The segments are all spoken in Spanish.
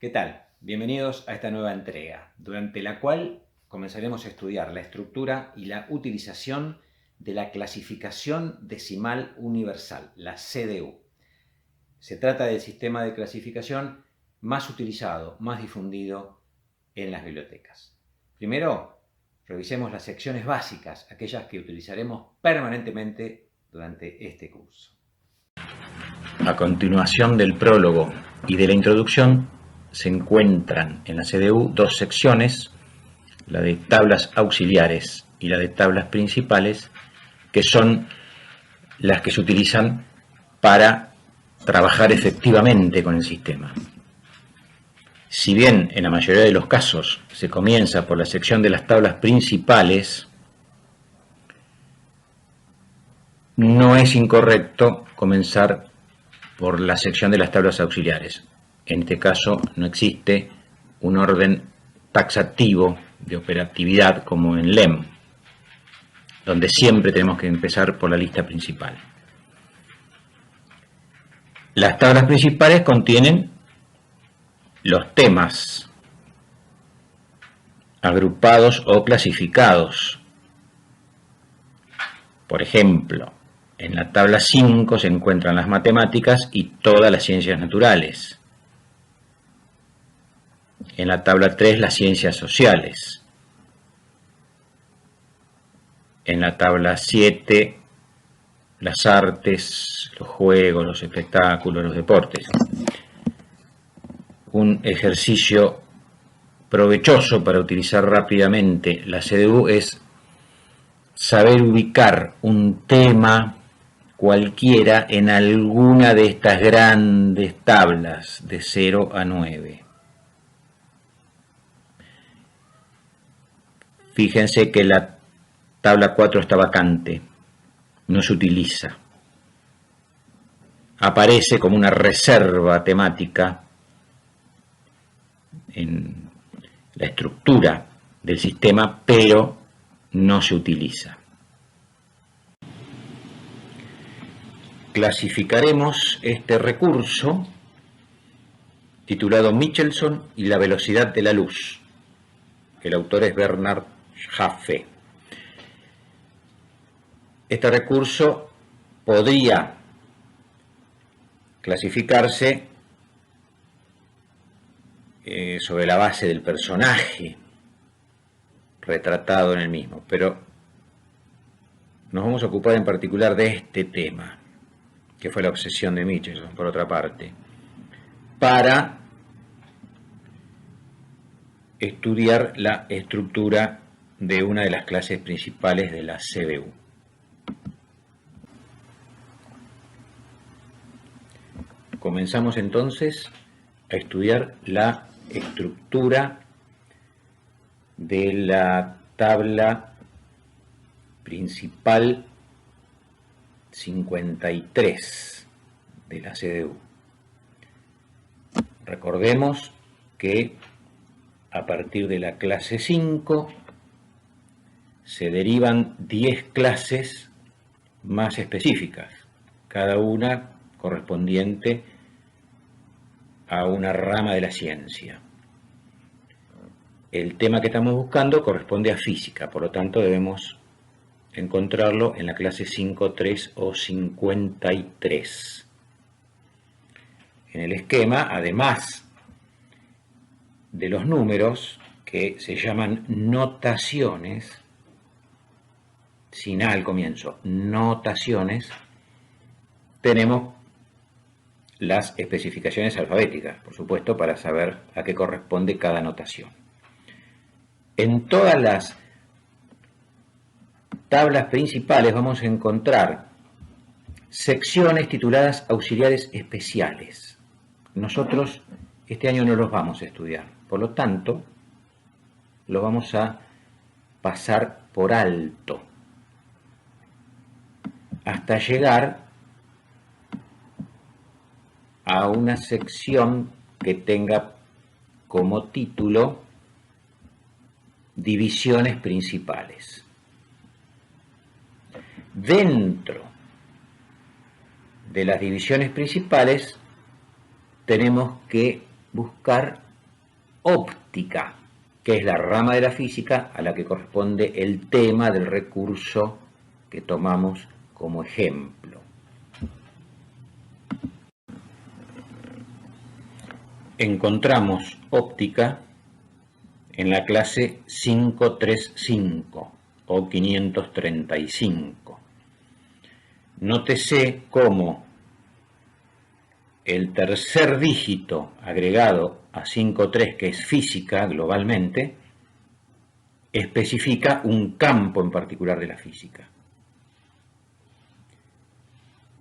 ¿Qué tal? Bienvenidos a esta nueva entrega, durante la cual comenzaremos a estudiar la estructura y la utilización de la clasificación decimal universal, la CDU. Se trata del sistema de clasificación más utilizado, más difundido en las bibliotecas. Primero, revisemos las secciones básicas, aquellas que utilizaremos permanentemente durante este curso. A continuación del prólogo y de la introducción, se encuentran en la CDU dos secciones, la de tablas auxiliares y la de tablas principales, que son las que se utilizan para trabajar efectivamente con el sistema. Si bien en la mayoría de los casos se comienza por la sección de las tablas principales, no es incorrecto comenzar por la sección de las tablas auxiliares. En este caso no existe un orden taxativo de operatividad como en LEM, donde siempre tenemos que empezar por la lista principal. Las tablas principales contienen los temas agrupados o clasificados. Por ejemplo, en la tabla 5 se encuentran las matemáticas y todas las ciencias naturales. En la tabla 3 las ciencias sociales. En la tabla 7 las artes, los juegos, los espectáculos, los deportes. Un ejercicio provechoso para utilizar rápidamente la CDU es saber ubicar un tema cualquiera en alguna de estas grandes tablas de 0 a 9. Fíjense que la tabla 4 está vacante, no se utiliza. Aparece como una reserva temática en la estructura del sistema, pero no se utiliza. Clasificaremos este recurso titulado Michelson y la velocidad de la luz. El autor es Bernard Jaffe. Este recurso podría clasificarse sobre la base del personaje retratado en el mismo, pero nos vamos a ocupar en particular de este tema, que fue la obsesión de Michelson, por otra parte, para estudiar la estructura de una de las clases principales de la CDU. Comenzamos entonces a estudiar la estructura de la tabla principal 53 de la CDU. Recordemos que a partir de la clase 5 se derivan 10 clases más específicas, cada una correspondiente a una rama de la ciencia. El tema que estamos buscando corresponde a física, por lo tanto debemos encontrarlo en la clase 5.3 o 53. En el esquema, además de los números que se llaman notaciones, sin A al comienzo, notaciones, tenemos las especificaciones alfabéticas, por supuesto, para saber a qué corresponde cada notación. En todas las tablas principales vamos a encontrar secciones tituladas auxiliares especiales. Nosotros este año no los vamos a estudiar, por lo tanto, lo vamos a pasar por alto hasta llegar a una sección que tenga como título divisiones principales. Dentro de las divisiones principales tenemos que buscar óptica, que es la rama de la física a la que corresponde el tema del recurso que tomamos como ejemplo. Encontramos óptica en la clase 535 o 535. Nótese cómo el tercer dígito agregado a 5.3, que es física globalmente, especifica un campo en particular de la física.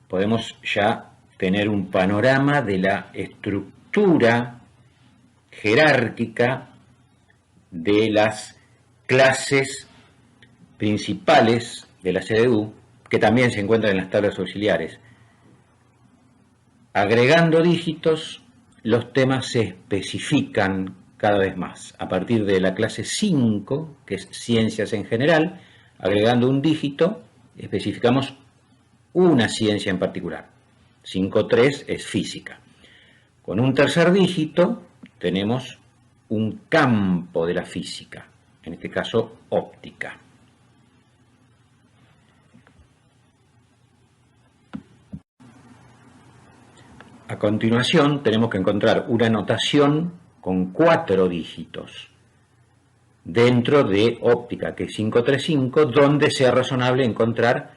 Podemos ya tener un panorama de la estructura jerárquica de las clases principales de la CDU, que también se encuentran en las tablas auxiliares. Agregando dígitos, los temas se especifican cada vez más. A partir de la clase 5, que es ciencias en general, agregando un dígito, especificamos una ciencia en particular. 5.3 es física. Con un tercer dígito tenemos un campo de la física, en este caso óptica. A continuación tenemos que encontrar una notación con 4 dígitos dentro de óptica, que es 535, donde sea razonable encontrar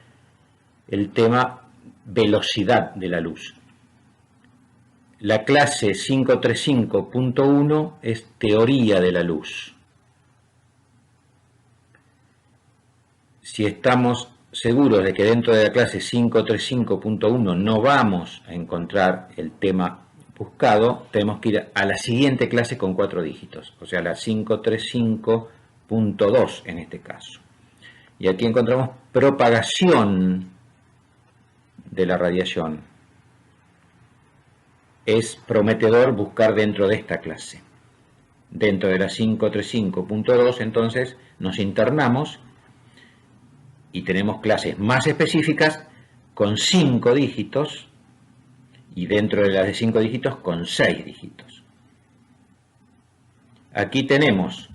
el tema velocidad de la luz. La clase 535.1 es teoría de la luz. Si estamos seguros de que dentro de la clase 535.1 no vamos a encontrar el tema buscado, tenemos que ir a la siguiente clase con 4 dígitos, o sea, la 535.2 en este caso. Y aquí encontramos propagación de la radiación. Es prometedor buscar dentro de esta clase. Dentro de la 535.2, entonces, nos internamos y tenemos clases más específicas con 5 dígitos y dentro de las de 5 dígitos con 6 dígitos. Aquí tenemos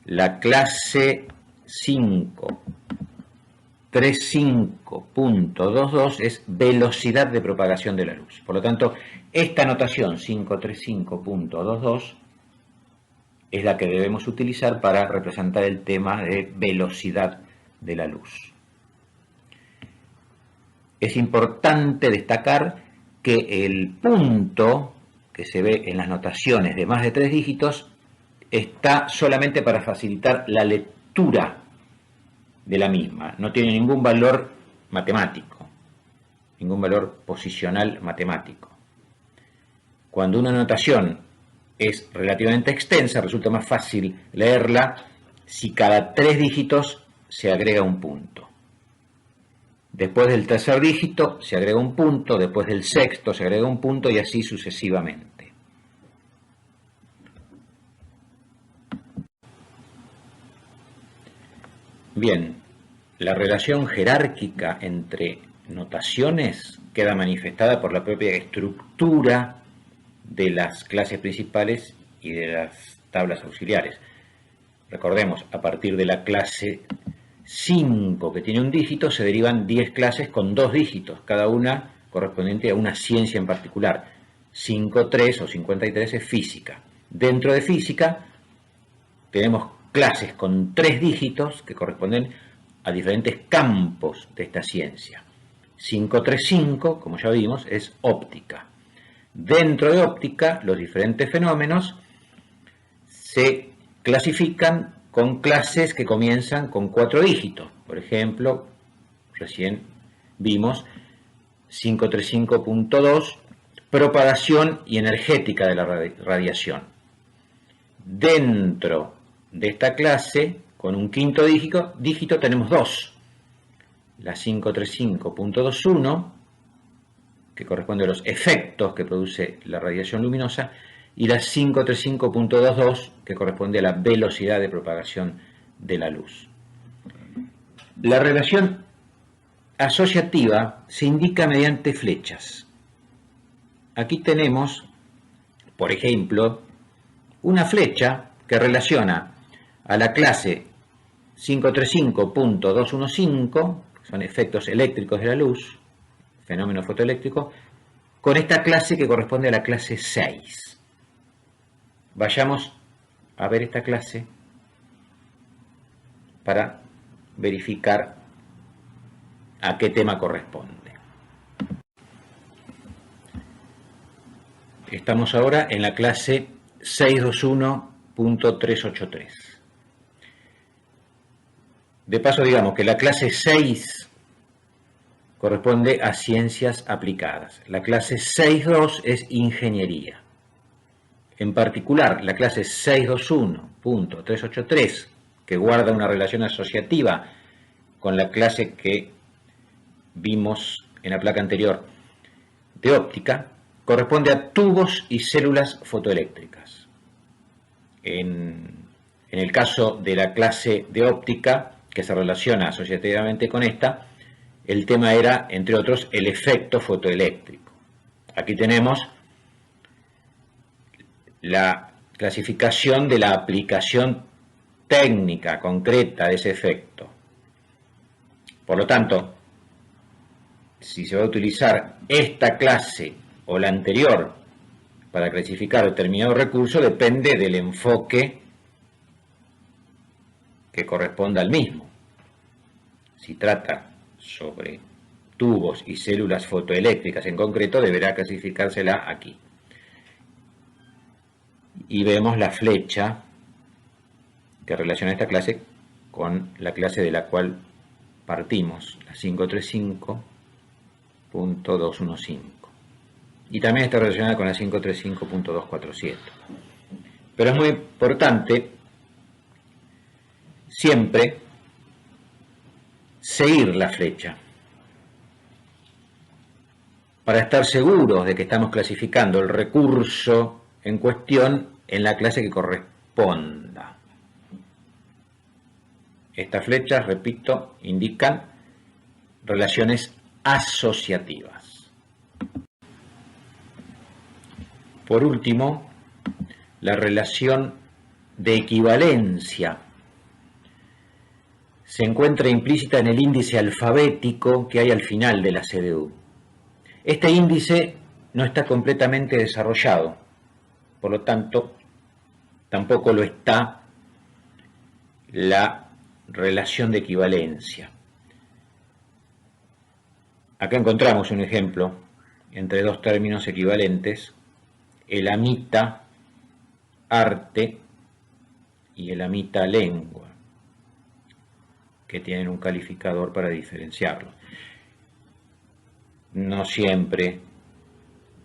la clase 535.22 es velocidad de propagación de la luz. Por lo tanto, esta notación 535.22 es la que debemos utilizar para representar el tema de velocidad de la luz. Es importante destacar que el punto que se ve en las notaciones de más de 3 dígitos está solamente para facilitar la lectura de la misma, no tiene ningún valor matemático, ningún valor posicional matemático. Cuando una notación es relativamente extensa, resulta más fácil leerla si cada 3 dígitos se agrega un punto. Después del tercer dígito se agrega un punto, después del sexto se agrega un punto y así sucesivamente. Bien, la relación jerárquica entre notaciones queda manifestada por la propia estructura de las clases principales y de las tablas auxiliares. Recordemos, a partir de la clase 5, que tiene un dígito, se derivan 10 clases con 2 dígitos, cada una correspondiente a una ciencia en particular. 5.3 o 53 es física. Dentro de física tenemos clases con 3 dígitos que corresponden a diferentes campos de esta ciencia. 535, como ya vimos, es óptica. Dentro de óptica, los diferentes fenómenos se clasifican con clases que comienzan con 4 dígitos. Por ejemplo, recién vimos 535.2, propagación y energética de la radiación. Dentro de esta clase, con un quinto dígito tenemos 2. La 535.21, que corresponde a los efectos que produce la radiación luminosa, y la 535.22, que corresponde a la velocidad de propagación de la luz. La relación asociativa se indica mediante flechas. Aquí tenemos, por ejemplo, una flecha que relaciona a la clase 535.215, son efectos eléctricos de la luz, fenómeno fotoeléctrico, con esta clase que corresponde a la clase 6. Vayamos a ver esta clase para verificar a qué tema corresponde. Estamos ahora en la clase 621.383. De paso, digamos que la clase 6 corresponde a ciencias aplicadas. La clase 6.2 es ingeniería. En particular, la clase 621.383, que guarda una relación asociativa con la clase que vimos en la placa anterior de óptica, corresponde a tubos y células fotoeléctricas. En el caso de la clase de óptica, que se relaciona asociativamente con esta, el tema era, entre otros, el efecto fotoeléctrico. Aquí tenemos la clasificación de la aplicación técnica concreta de ese efecto. Por lo tanto, si se va a utilizar esta clase o la anterior para clasificar determinado recurso, depende del enfoque que corresponda al mismo. Si trata sobre tubos y células fotoeléctricas en concreto, deberá clasificársela aquí. Y vemos la flecha que relaciona esta clase con la clase de la cual partimos, la 535.215. Y también está relacionada con la 535.247. Pero es muy importante siempre seguir la flecha para estar seguros de que estamos clasificando el recurso en cuestión en la clase que corresponda. Estas flechas, repito, indican relaciones asociativas. Por último, la relación de equivalencia se encuentra implícita en el índice alfabético que hay al final de la CDU. Este índice no está completamente desarrollado, por lo tanto, tampoco lo está la relación de equivalencia. Acá encontramos un ejemplo entre dos términos equivalentes, el amita arte y el amita lengua, que tienen un calificador para diferenciarlos. No siempre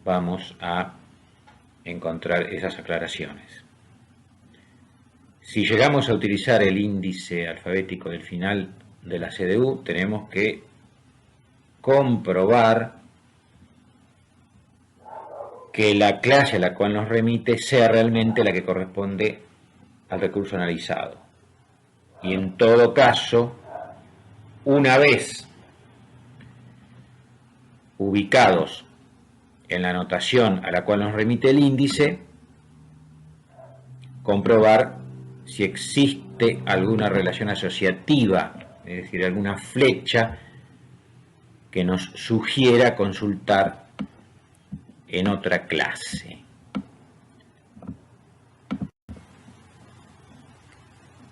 vamos a encontrar esas aclaraciones. Si llegamos a utilizar el índice alfabético del final de la CDU, tenemos que comprobar que la clase a la cual nos remite sea realmente la que corresponde al recurso analizado. Y en todo caso, una vez ubicados en la notación a la cual nos remite el índice, comprobar si existe alguna relación asociativa, es decir, alguna flecha que nos sugiera consultar en otra clase.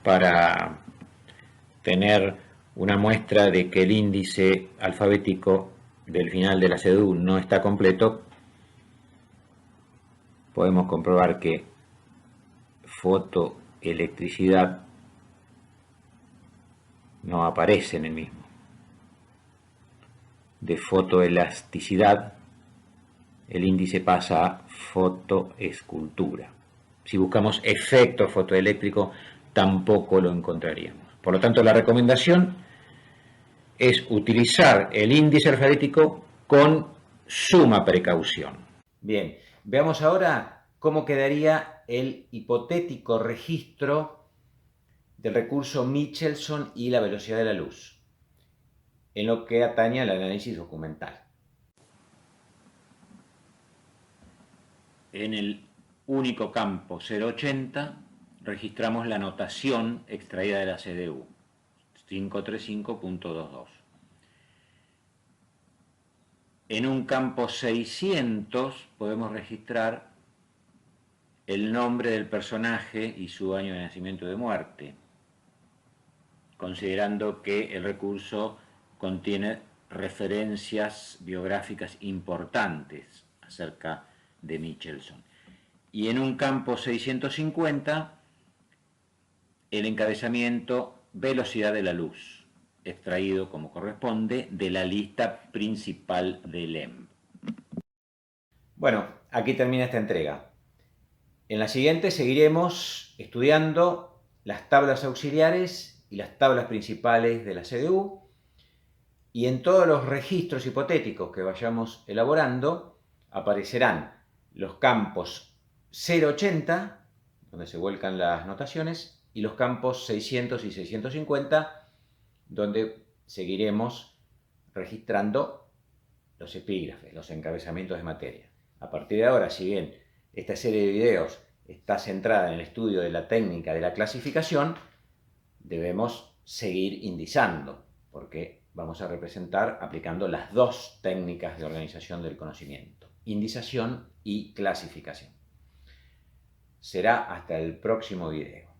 Para tener una muestra de que el índice alfabético del final de la CDU no está completo, podemos comprobar que fotoelectricidad no aparece en el mismo. De fotoelasticidad, el índice pasa a fotoescultura. Si buscamos efecto fotoeléctrico, tampoco lo encontraríamos. Por lo tanto, la recomendación es utilizar el índice alfabético con suma precaución. Bien, veamos ahora cómo quedaría el hipotético registro del recurso Michelson y la velocidad de la luz, en lo que atañe al análisis documental. En el único campo 080, registramos la notación extraída de la CDU, 535.22. En un campo 600 podemos registrar el nombre del personaje y su año de nacimiento y de muerte, considerando que el recurso contiene referencias biográficas importantes acerca de Michelson. Y en un campo 650, el encabezamiento velocidad de la luz, extraído como corresponde de la lista principal del EM. Bueno, aquí termina esta entrega. En la siguiente seguiremos estudiando las tablas auxiliares y las tablas principales de la CDU, y en todos los registros hipotéticos que vayamos elaborando aparecerán los campos 080, donde se vuelcan las notaciones, y los campos 600 y 650, donde seguiremos registrando los epígrafes, los encabezamientos de materia. A partir de ahora, si bien esta serie de videos está centrada en el estudio de la técnica de la clasificación, debemos seguir indizando, porque vamos a representar aplicando las dos técnicas de organización del conocimiento, indización y clasificación. Será hasta el próximo video.